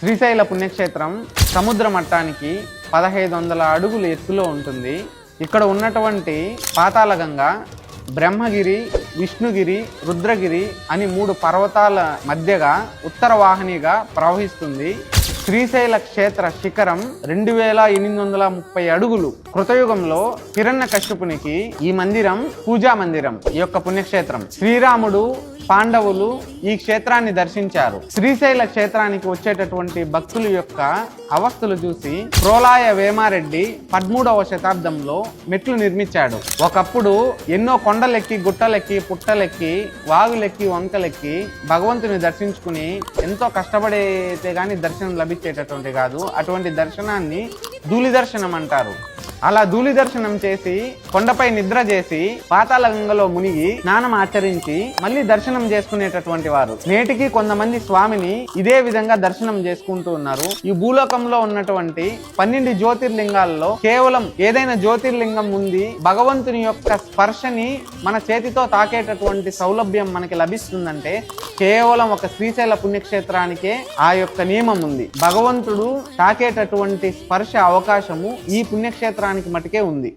శ్రీశైల పుణ్యక్షేత్రం సముద్ర మట్టానికి 1500 అడుగుల ఎత్తులో ఉంటుంది. ఇక్కడ ఉన్నటువంటి పాతాళగంగ బ్రహ్మగిరి, విష్ణుగిరి, రుద్రగిరి అని 3 పర్వతాల మధ్యగా ఉత్తర వాహినిగా ప్రవహిస్తుంది. శ్రీశైల క్షేత్ర శిఖరం 2830 అడుగులు. కృతయుగంలో హిరణ్యకశ్యపునికి ఈ మందిరం పూజా మందిరం. ఈ యొక్క పుణ్యక్షేత్రం శ్రీరాముడు, పాండవులు ఈ క్షేత్రాన్ని దర్శించారు. శ్రీశైల క్షేత్రానికి వచ్చేటటువంటి భక్తుల యొక్క అవస్థలు చూసి ప్రోలాయ వేమారెడ్డి 13వ శతాబ్దంలో మెట్లు నిర్మించాడు. ఒకప్పుడు ఎన్నో కొండలెక్కి, గుట్టలెక్కి, పుట్టలెక్కి, వాగులెక్కి, వంకలెక్కి భగవంతుని దర్శించుకుని ఎంతో కష్టపడితే గాని దర్శనం లభించేటటువంటి కాదు. అటువంటి దర్శనాన్ని ధూళి దర్శనం అంటారు. అలా ధూళి దర్శనం చేసి కొండపై నిద్ర చేసి పాతాళగంగలో మునిగి స్నానం ఆచరించి మళ్ళీ దర్శనం చేసుకునేటటువంటి వారు నేటికి కొంతమంది స్వామిని ఇదే విధంగా దర్శనం చేసుకుంటూ ఉన్నారు. ఈ భూలోకంలో ఉన్నటువంటి 12 జ్యోతిర్లింగాల్లో కేవలం ఏదైనా జ్యోతిర్లింగం ఉంది, భగవంతుని యొక్క స్పర్శని మన చేతితో తాకేటటువంటి సౌలభ్యం మనకి లభిస్తుందంటే కేవలం ఒక శ్రీశైల పుణ్యక్షేత్రానికే ఆ యొక్క నియమం ఉంది. భగవంతుడు తాకేటటువంటి స్పర్శ అవకాశము ఈ పుణ్యక్షేత్రానికి మటుకే ఉంది.